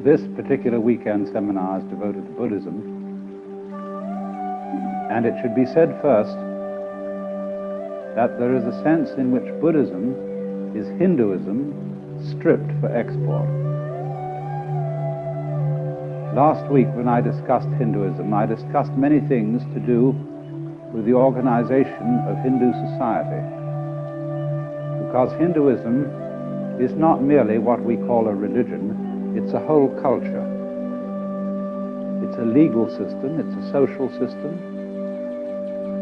This particular weekend seminar is devoted to Buddhism, and it should be said first that there is a sense in which Buddhism is Hinduism stripped for export. Last week when I discussed Hinduism, I discussed many things to do with the organization of Hindu society, because Hinduism is not merely what we call a religion, it's a whole culture. It's a legal system, it's a social system,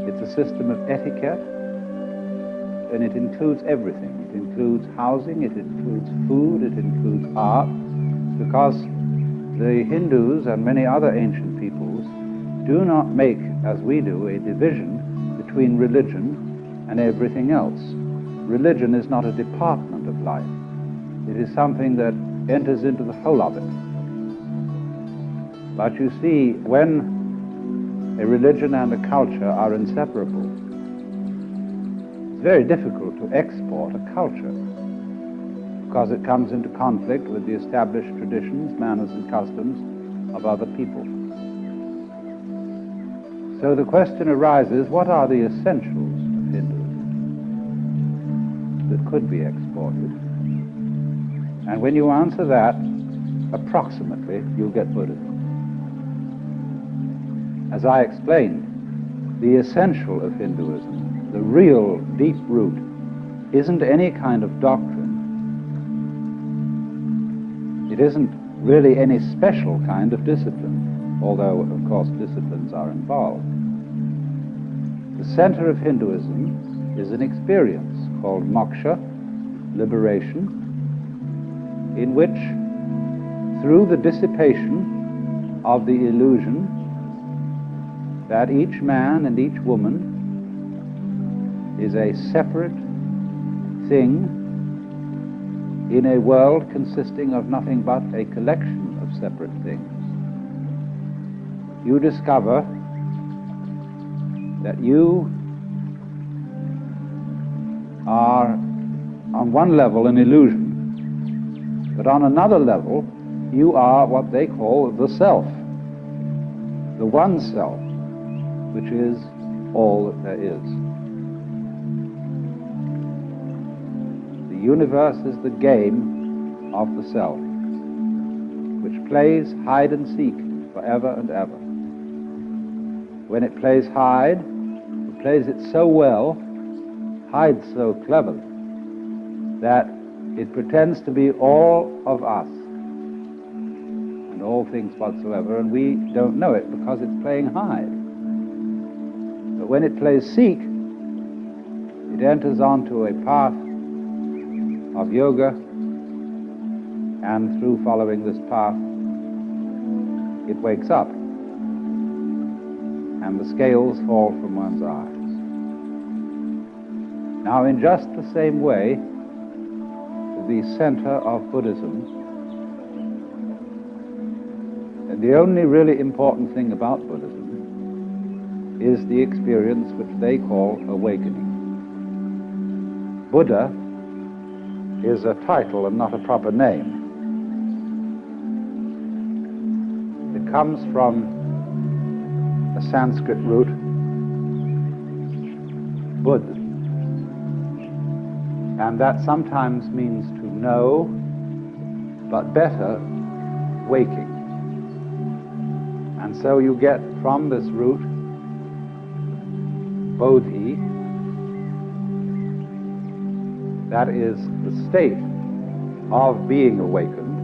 it's a system of etiquette, and it includes everything. It includes housing, it includes food, it includes art, because the Hindus and many other ancient peoples do not make, as we do, a division between religion and everything else. Religion is not a department of life. It is something that enters into the whole of it. But you see, when a religion and a culture are inseparable, it's very difficult to export a culture, because it comes into conflict with the established traditions, manners and customs of other people. So the question arises, what are the essentials of Hinduism that could be exported? And when you answer that, approximately, you'll get Buddhism. As I explained, the essential of Hinduism, the real deep root, isn't any kind of doctrine. It isn't really any special kind of discipline, although, of course, disciplines are involved. The center of Hinduism is an experience called moksha, liberation, in which, through the dissipation of the illusion that each man and each woman is a separate thing in a world consisting of nothing but a collection of separate things, you discover that you are, on one level, an illusion, but on another level, you are what they call the self, the one self, which is all that there is. The universe is the game of the self, which plays hide and seek forever and ever. When it plays hide, it plays it so well, hides so cleverly, that it pretends to be all of us and all things whatsoever, and we don't know it because it's playing hide. But when it plays seek, it enters onto a path of yoga, and through following this path, it wakes up, and the scales fall from one's eyes. Now, in just the same way, the center of Buddhism, and the only really important thing about Buddhism is the experience which they call awakening. Buddha is a title and not a proper name. It comes from a Sanskrit root, bud, and that sometimes means to know, but better, waking. And so you get from this root, bodhi, that is the state of being awakened.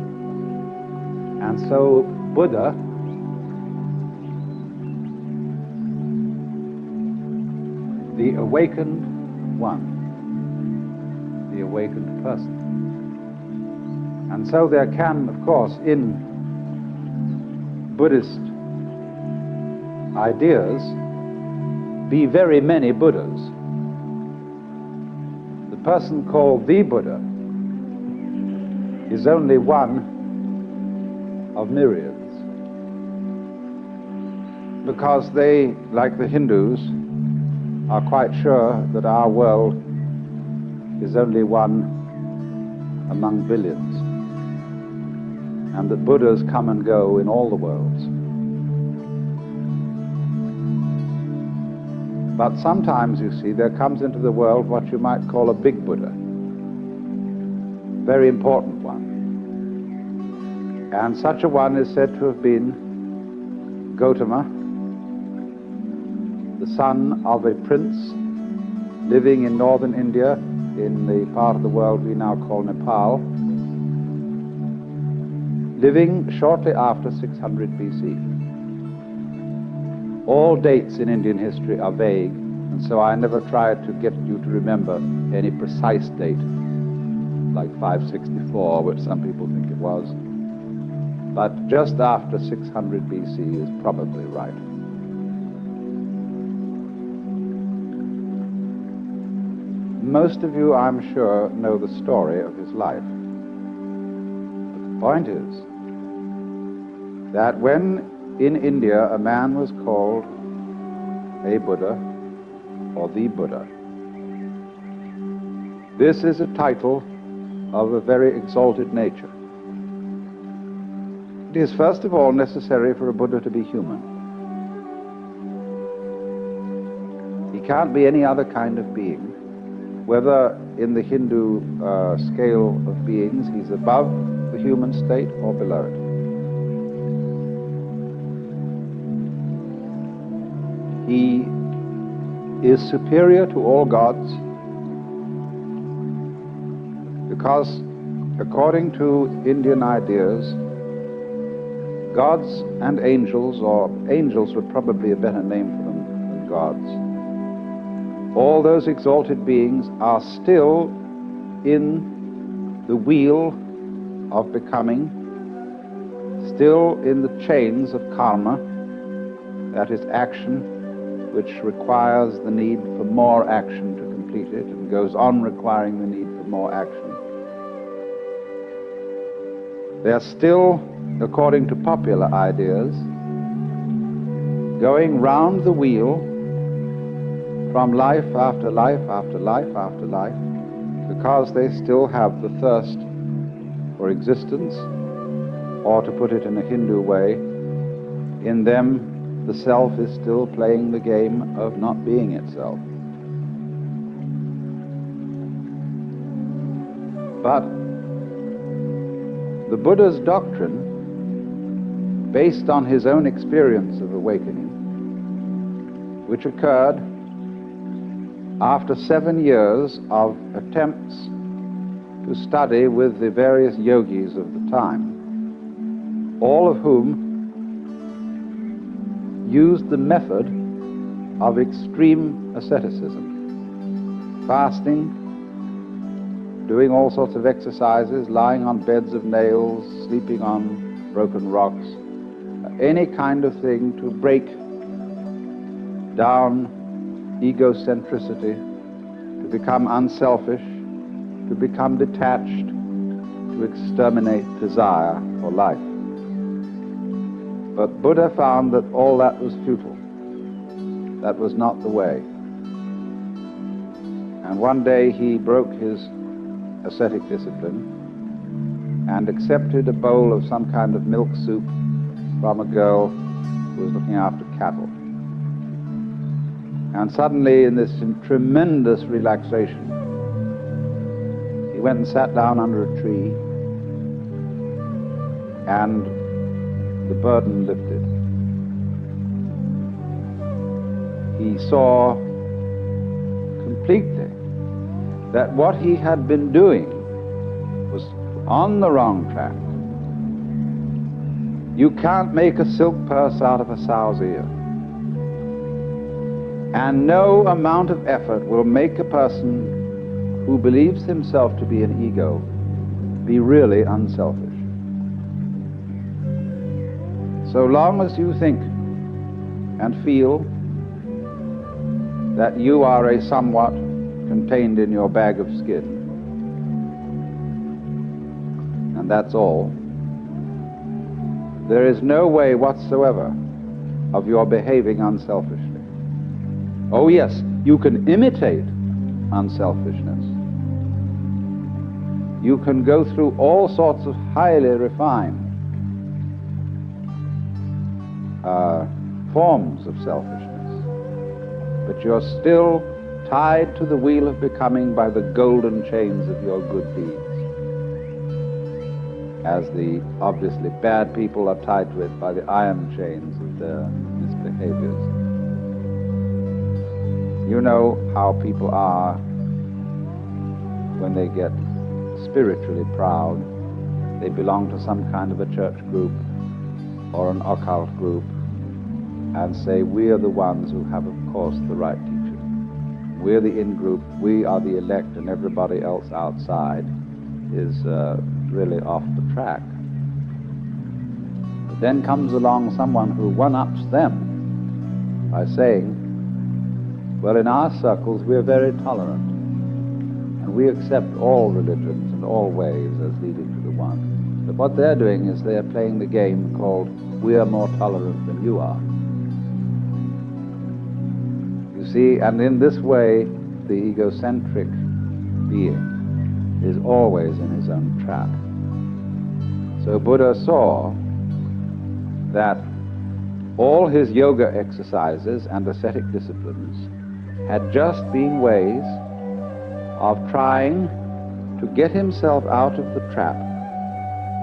And so Buddha the awakened one, the awakened person. And so there can, of course, in Buddhist ideas, be very many Buddhas. The person called the Buddha is only one of myriads, because they, like the Hindus, are quite sure that our world is only one among billions. and that Buddhas come and go in all the worlds. But sometimes, you see, there comes into the world what you might call a big Buddha, very important one. And such a one is said to have been Gautama, the son of a prince living in northern India, in the part of the world we now call Nepal, living shortly after 600 BC. All dates in Indian history are vague, and so I never tried to get you to remember any precise date, like 564, which some people think it was. But just after 600 BC is probably right. Most of you, I'm sure, know the story of his life. But the point is that when in India a man was called a Buddha or the Buddha, this is a title of a very exalted nature. It is first of all necessary for a Buddha to be human. He can't be any other kind of being. Whether in the Hindu scale of beings he's above the human state or below it. He is superior to all gods because, according to Indian ideas, gods and angels, or angels would probably be a better name for them than gods, all those exalted beings are still in the wheel of becoming, still in the chains of karma, that is action, which requires the need for more action to complete it, and goes on requiring the need for more action. They are still, according to popular ideas, going round the wheel from life after life after life after life, because they still have the thirst for existence, or to put it in a Hindu way, in them the self is still playing the game of not being itself. But the Buddha's doctrine, based on his own experience of awakening, which occurred after 7 years of attempts to study with the various yogis of the time, all of whom used the method of extreme asceticism, fasting, doing all sorts of exercises, lying on beds of nails, sleeping on broken rocks, any kind of thing to break down egocentricity, to become unselfish, to become detached, to exterminate desire for life. But Buddha found that all that was futile. That was not the way. And one day he broke his ascetic discipline and accepted a bowl of some kind of milk soup from a girl who was looking after cattle. And suddenly, in this tremendous relaxation, he went and sat down under a tree, and the burden lifted. He saw completely that what he had been doing was on the wrong track. You can't make a silk purse out of a sow's ear. And no amount of effort will make a person who believes himself to be an ego be really unselfish. So long as you think and feel that you are a somewhat contained in your bag of skin, and that's all, there is no way whatsoever of your behaving unselfishly. Oh yes, you can imitate unselfishness. You can go through all sorts of highly refined forms of selfishness, but you're still tied to the wheel of becoming by the golden chains of your good deeds, as the obviously bad people are tied to it by the iron chains of their misbehaviors. You know how people are when they get spiritually proud. They belong to some kind of a church group or an occult group and say, we are the ones who have, of course, the right teaching. We're the in-group, we are the elect, and everybody else outside is really off the track. But then comes along someone who one-ups them by saying, well, in our circles we're very tolerant, and we accept all religions and all ways as leading to the one. But what they're doing is they're playing the game called, we are more tolerant than you are. You see, and in this way, the egocentric being is always in his own trap. So Buddha saw that all his yoga exercises and ascetic disciplines had just been ways of trying to get himself out of the trap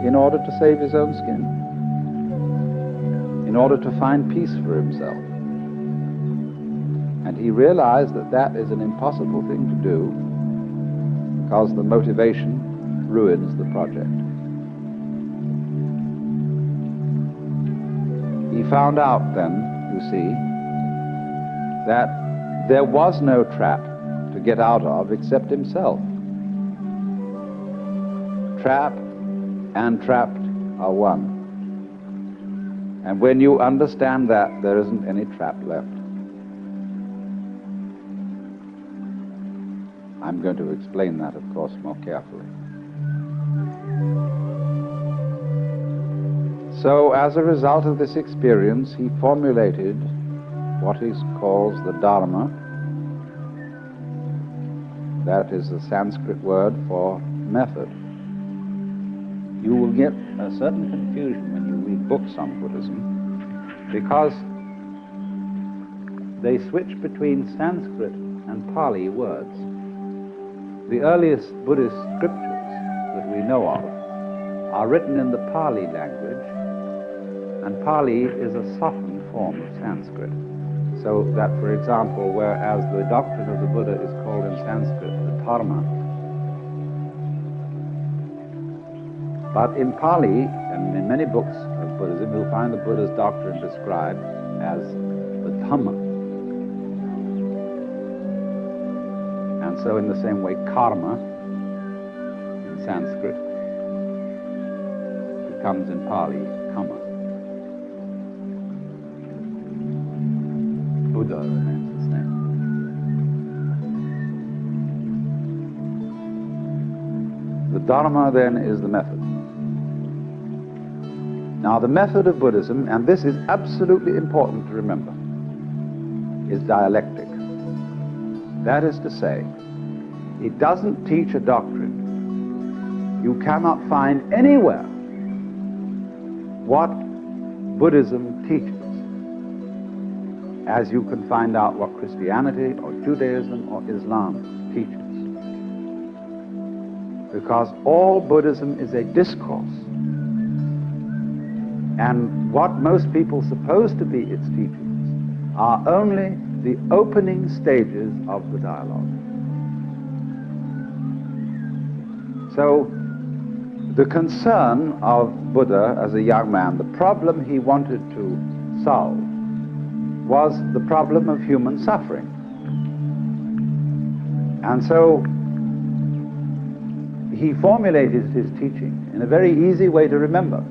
in order to save his own skin, in order to find peace for himself. And he realized that that is an impossible thing to do because the motivation ruins the project. He found out then, you see, that there was no trap to get out of except himself. Trap and trapped are one. And when you understand that, there isn't any trap left. I'm going to explain that, of course, more carefully. So, as a result of this experience, he formulated what he calls the Dharma. That is the Sanskrit word for method. You will get a certain confusion when you read books on Buddhism because they switch between Sanskrit and Pali words. The earliest Buddhist scriptures that we know of are written in the Pali language, and Pali is a softened form of Sanskrit. So that, for example, whereas the doctrine of the Buddha is called in Sanskrit the Dharma, but in Pali, and in many books of Buddhism, you'll find the Buddha's doctrine described as the Dhamma. And so in the same way, karma in Sanskrit becomes in Pali, kama. Buddha remains the same. The Dharma then is the method. Now the method of Buddhism, and this is absolutely important to remember, is dialectic. That is to say, it doesn't teach a doctrine. You cannot find anywhere what Buddhism teaches, as you can find out what Christianity or Judaism or Islam teaches. Because all Buddhism is a discourse. And what most people suppose to be its teachings are only the opening stages of the dialogue. So, the concern of Buddha as a young man, the problem he wanted to solve, was the problem of human suffering. And so, he formulated his teaching in a very easy way to remember.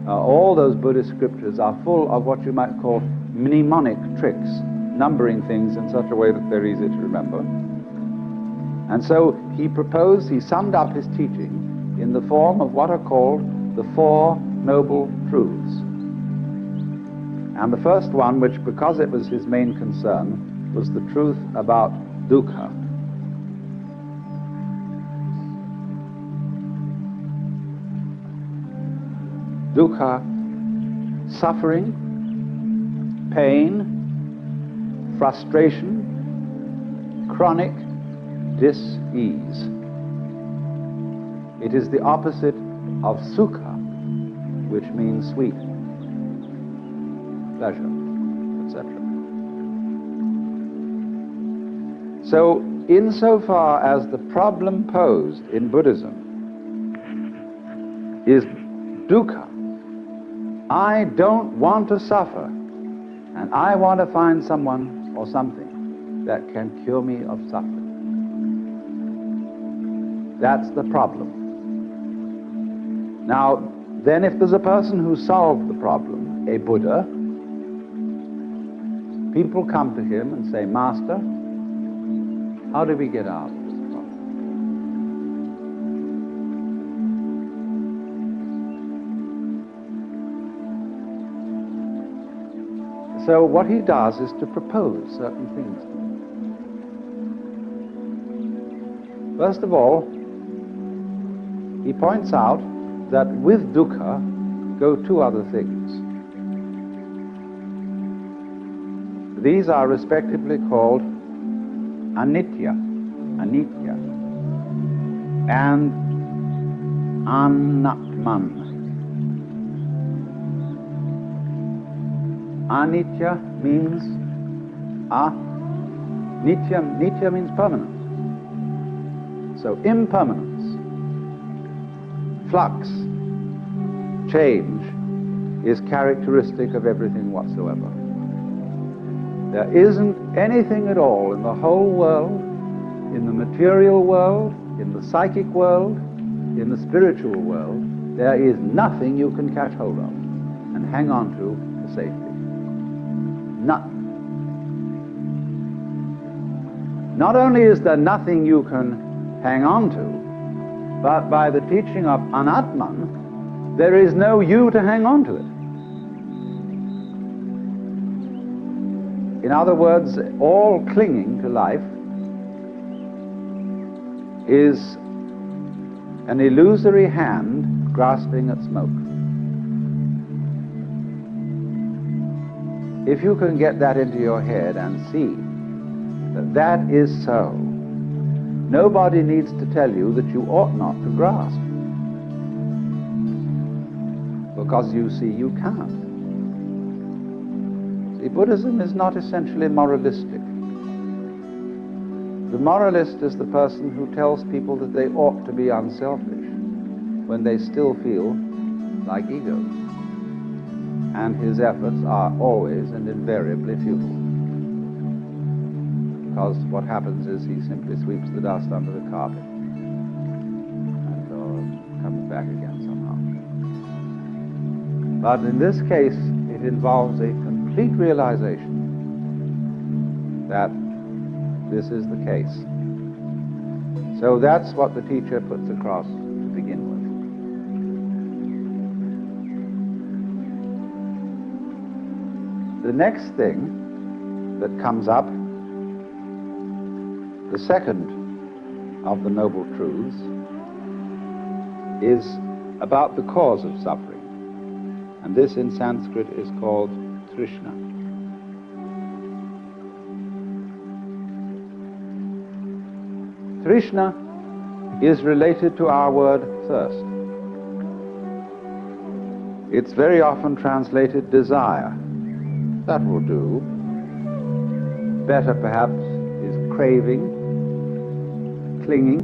All those Buddhist scriptures are full of what you might call mnemonic tricks, numbering things in such a way that they're easy to remember. And so he summed up his teaching in the form of what are called the Four Noble Truths. And the first one, which because it was his main concern, was the truth about dukkha. Dukkha, suffering, pain, frustration, chronic dis-ease. It is the opposite of sukha, which means sweet, pleasure, etc. So, insofar as the problem posed in Buddhism is dukkha, I don't want to suffer, and I want to find someone or something that can cure me of suffering. That's the problem. Now, then if there's a person who solved the problem, a Buddha, people come to him and say, Master, how do we get out of this problem? So what he does is to propose certain things to them. First of all, he points out that with dukkha go two other things. These are respectively called anitya, and anatman. Anitya means nitya means permanent. So impermanence, flux, change is characteristic of everything whatsoever. There isn't anything at all in the whole world, in the material world, in the psychic world, in the spiritual world, there is nothing you can catch hold of and hang on to for safety. Nothing. Not only is there nothing you can hang on to, but by the teaching of anatman, there is no you to hang on to it. In other words, all clinging to life is an illusory hand grasping at smoke. If you can get that into your head and see that that is so, nobody needs to tell you that you ought not to grasp, because you see you can't. See, Buddhism is not essentially moralistic. The moralist is the person who tells people that they ought to be unselfish when they still feel like egos. And his efforts are always and invariably futile. Because what happens is he simply sweeps the dust under the carpet and comes back again somehow. But in this case, it involves a complete realization that this is the case. So that's what the teacher puts across to begin with. The next thing that comes up, the second of the Noble Truths, is about the cause of suffering. And this in Sanskrit is called Trishna. Trishna is related to our word thirst. It's very often translated desire. That will do. Better perhaps is craving, clinging,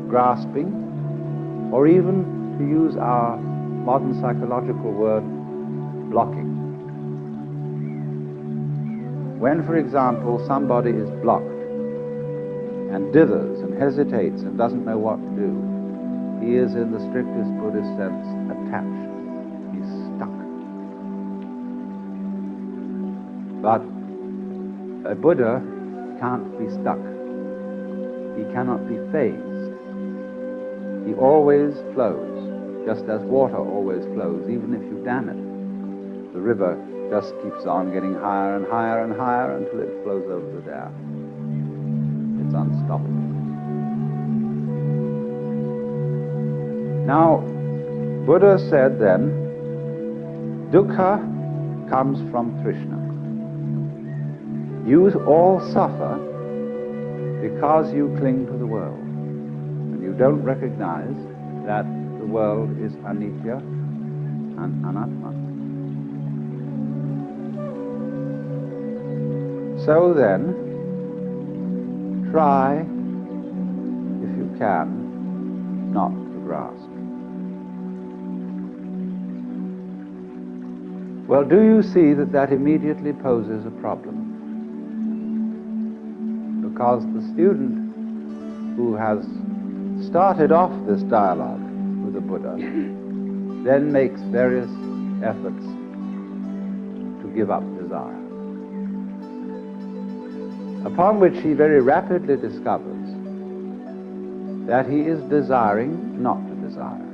grasping, or even, to use our modern psychological word, blocking. When, for example, somebody is blocked and dithers and hesitates and doesn't know what to do, he is, in the strictest Buddhist sense, attached. He's stuck. But a Buddha can't be stuck. He cannot be phased. He always flows, just as water always flows, even if you dam it. The river just keeps on getting higher and higher and higher until it flows over the dam. It's unstoppable. Now, Buddha said then, dukkha comes from Trishna. You all suffer because you cling to the world, and you don't recognize that the world is anitya and anatta. So then, try, if you can, not to grasp. Well, do you see that that immediately poses a problem? Because the student who has started off this dialogue with the Buddha then makes various efforts to give up desire, upon which he very rapidly discovers that he is desiring not to desire.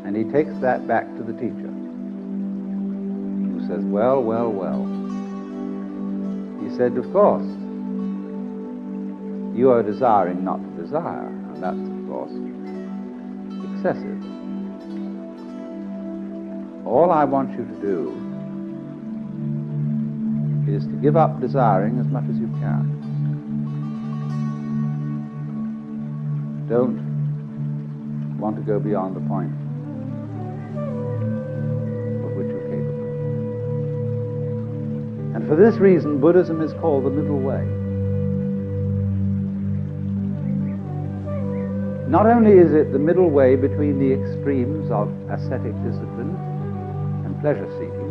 And he takes that back to the teacher, who says, well, well, well. He said, of course, you are desiring not to desire, and that's, of course, excessive. All I want you to do is to give up desiring as much as you can. Don't want to go beyond the point of which you're capable. And for this reason, Buddhism is called the middle way. Not only is it the middle way between the extremes of ascetic discipline and pleasure-seeking,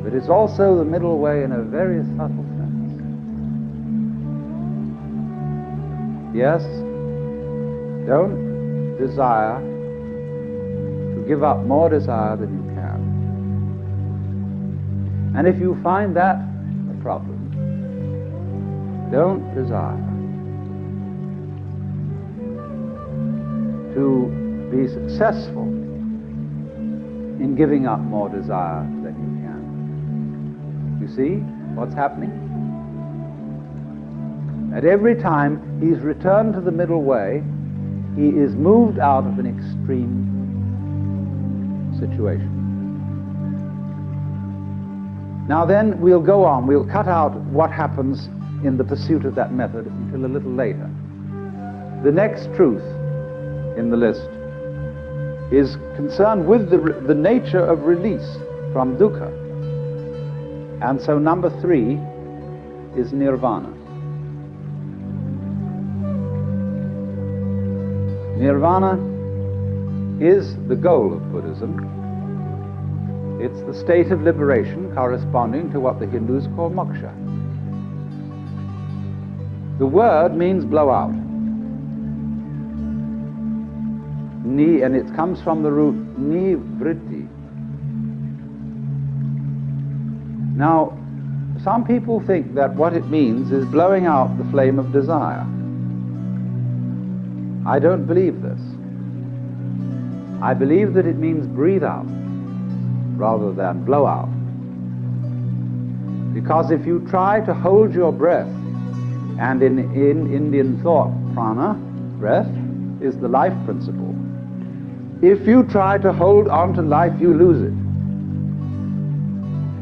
but it's also the middle way in a very subtle sense. Yes, don't desire to give up more desire than you can. And if you find that a problem, don't desire to be successful in giving up more desire than you can. You see what's happening? At every time he's returned to the middle way, he is moved out of an extreme situation. Now then, we'll go on. We'll cut out what happens in the pursuit of that method until a little later. The next truth in the list is concerned with the nature of release from dukkha. And so number 3 is nirvana. Nirvana is the goal of Buddhism. It's the state of liberation corresponding to what the Hindus call moksha. The word means blow out. Ni, and it comes from the root nivritti. Now, some people think that what it means is blowing out the flame of desire. I don't believe this. I believe that it means breathe out rather than blow out. Because if you try to hold your breath, and in Indian thought, prana, breath, is the life principle. If you try to hold on to life, you lose it.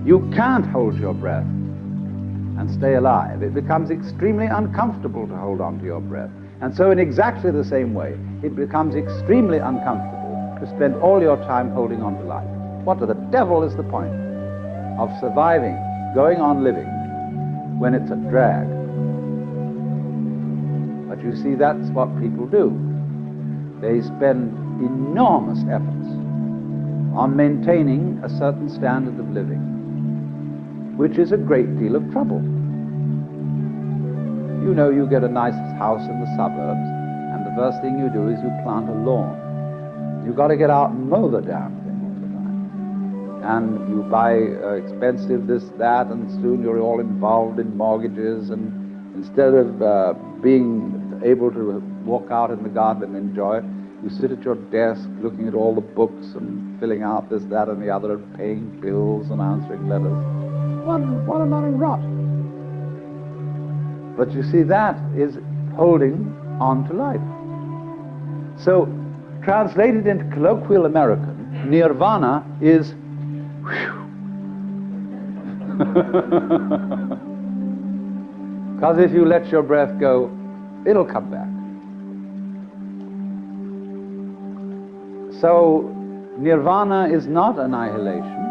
You can't hold your breath and stay alive. It becomes extremely uncomfortable to hold on to your breath. And so in exactly the same way, it becomes extremely uncomfortable to spend all your time holding on to life. What the devil is the point of surviving, going on living, when it's a drag? But you see, that's what people do. They spend enormous efforts on maintaining a certain standard of living, which is a great deal of trouble. You know, you get a nice house in the suburbs, and the first thing you do is you plant a lawn. You've got to get out and mow the damn thing all the time. And you buy expensive this, that, and soon you're all involved in mortgages, and instead of being able to walk out in the garden and enjoy it, you sit at your desk looking at all the books and filling out this, that, and the other, and paying bills and answering letters. What a lot of rot. But you see, that is holding on to life. So, translated into colloquial American, nirvana is, whew, Because if you let your breath go, it'll come back. So, nirvana is not annihilation.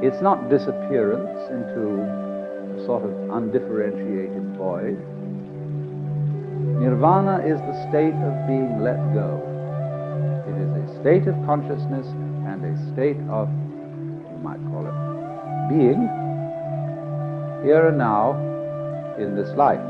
It's not disappearance into a sort of undifferentiated void. Nirvana is the state of being let go. It is a state of consciousness and a state of, you might call it, being here and now in this life.